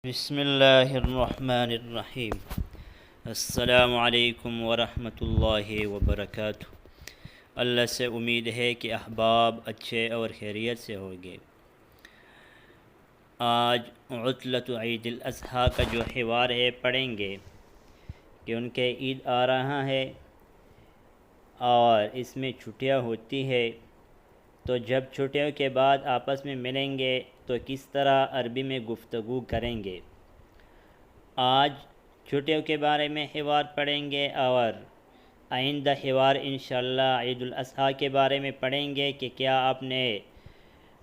بسم اللہ الرحمن الرحیم۔ السلام علیکم ورحمۃ اللہ وبرکاتہ۔ اللہ سے امید ہے کہ احباب اچھے اور خیریت سے ہوگے۔ آج عطلۃ عید الاضحیٰ کا جو حوار ہے پڑھیں گے کہ ان کے عید آ رہا ہے اور اس میں چھٹیاں ہوتی ہے، تو جب چھٹیوں کے بعد آپس میں ملیں گے تو کس طرح عربی میں گفتگو کریں گے۔ آج چھٹیوں کے بارے میں حوار پڑھیں گے اور آئندہ حوار انشاءاللہ عید الاضحیٰ کے بارے میں پڑھیں گے کہ کیا آپ نے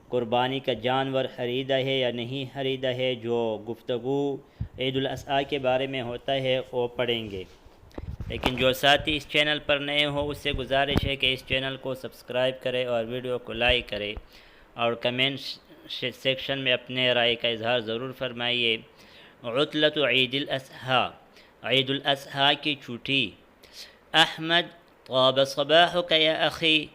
قربانی کا جانور خریدا ہے یا نہیں خریدا ہے۔ جو گفتگو عید الاضحیٰ کے بارے میں ہوتا ہے وہ پڑھیں گے۔ لیکن جو ساتھی اس چینل پر نئے ہو اس سے گزارش ہے کہ اس چینل کو سبسکرائب کرے اور ویڈیو کو لائک کرے اور کمنٹ سیکشن میں اپنے رائے کا اظہار ضرور فرمائیے۔ عطلۃ عید الاضحیٰ، عید الاضحیٰ کی چھٹی۔ احمد طاب صباحک یا اخی،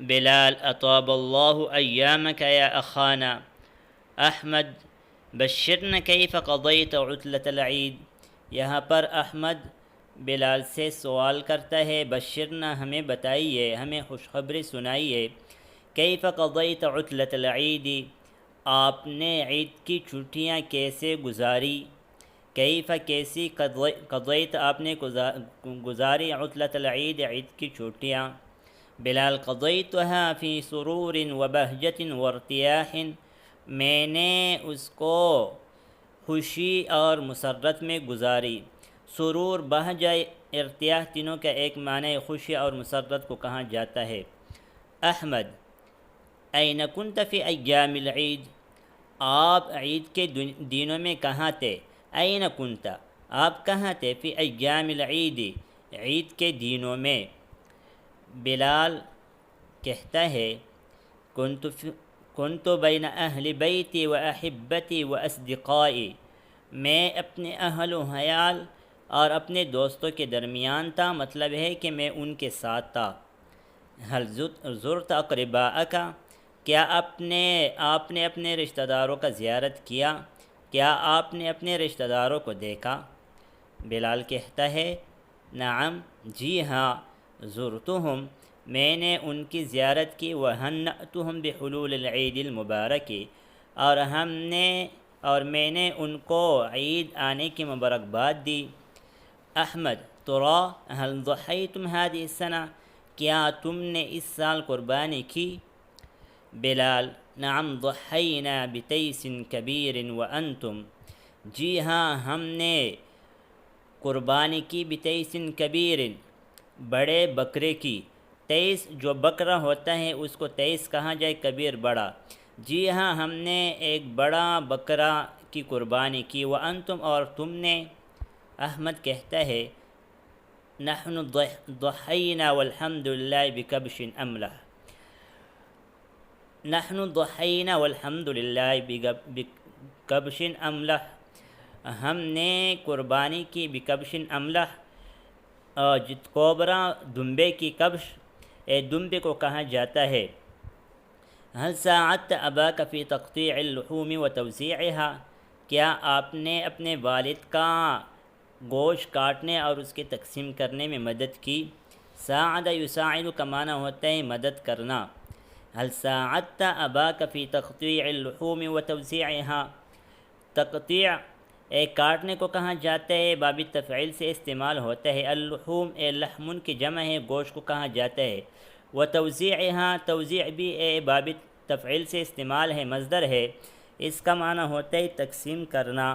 بلال اطاب اللہ ایامک یا اخانا۔ احمد بشرنا کیف قضیت عطلۃ العید۔ یہاں پر احمد بلال سے سوال کرتا ہے، بشرنا ہمیں بتائیے، ہمیں خوشخبری سنائیے، کیف قضیت عطلۃ العید، آپ نے عید کی چھٹیاں کیسے گزاری۔ کیف کیسی، قضیت آپ نے گزاری، عطلۃ العید عید کی چھٹیاں۔ بلال قضیتها فی سرور و بہجت و ارتیاح، میں نے اس کو خوشی اور مسرت میں گزاری۔ سرور، بہجہ، ارتیاح تینوں کا ایک معنی خوشی اور مسرت کو کہا جاتا ہے۔ احمد این کنت فی ایام العید، آپ عید کے دنوں میں کہاں تھے۔ این کنت، آپ کہاں تھے، فی ایام العید، عید کے دنوں میں۔ بلال کہتا ہے، کنت بین اہل بیتی و احبتی و اصدقائی، میں اپنے اہل و عیال اور اپنے دوستوں کے درمیان تھا، مطلب ہے کہ میں ان کے ساتھ تھا۔ حل زرت اقرباءک، کیا آپ نے اپنے رشتہ داروں کا زیارت کیا، کیا آپ نے اپنے رشتہ داروں کو دیکھا۔ بلال کہتا ہے، نعم، جی ہاں، زرتہم، میں نے ان کی زیارت کی، وہنأتہم بحلول العید المبارک، اور میں نے ان کو عید آنے کی مبارکباد دی۔ احمد ترى هل ضحیتم هذه السنة، کیا تم نے اس سال قربانی کی۔ بلال نعم ضحینا بتیس کبیر وانتم، جی ہاں ہم نے قربانی کی، بتیس کبیر، بڑے بکرے کی۔ تیس جو بکرا ہوتا ہے اس کو تیس کہا جائے، کبیر بڑا۔ جی ہاں ہم نے ایک بڑا بکرا کی قربانی کی، وانتم، اور تم نے۔ احمد کہتا ہے، نحن ضحینا والحمد للہ بکبش املح، نحن ضحینا والحمد للہ بکبش املح، ہم نے قربانی کی، بکبش املح، کوبرا دمبے کی، کبش دمبے کو کہا جاتا ہے۔ هل ساعدت اباک فی تقطیع اللحوم وتوزیعها، کیا آپ نے اپنے والد کا گوشت کاٹنے اور اس کے تقسیم کرنے میں مدد کی۔ ساعد یساعد کا معنی ہوتا ہے مدد کرنا۔ هل ساعدت اباک فی تقطیع اللحوم وتوزیعها، تقطیع کاٹنے کو کہا جاتا ہے، باب تفعیل سے استعمال ہوتا ہے۔ اللحوم لحم کی جمع ہے، گوشت کو کہا جاتا ہے۔ وتوزیعها، توزیع بھی باب تفعیل سے استعمال ہے، مصدر ہے، اس کا معنی ہوتا ہے تقسیم کرنا،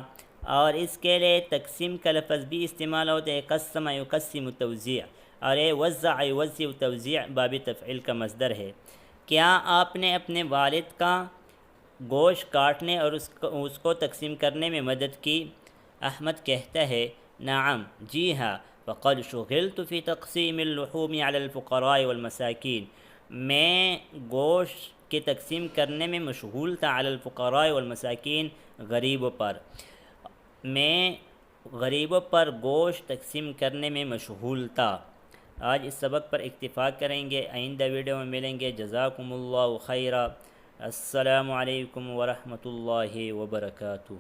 اور اس کے لیے تقسیم کا لفظ بھی استعمال ہوتا ہے، قسم یقسم توزیع، اور وزع یوزع توزیع باب تفعیل کا مصدر ہے۔ کیا آپ نے اپنے والد کا گوشت کاٹنے اور اس کو تقسیم کرنے میں مدد کی۔ احمد کہتا ہے، نعم، جی ہاں، فقد شغلت فی تقسیم اللحوم علی الفقراء والمساکین، میں گوشت کے تقسیم کرنے میں مشغول تھا، علی الفقراء والمساکین، غریبوں پر، میں غریبوں پر گوشت تقسیم کرنے میں مشغول تھا۔ آج اس سبق پر اکتفا کریں گے، آئندہ ویڈیو میں ملیں گے۔ جزاکم اللہ خیرا، السلام علیکم ورحمۃ اللہ وبرکاتہ۔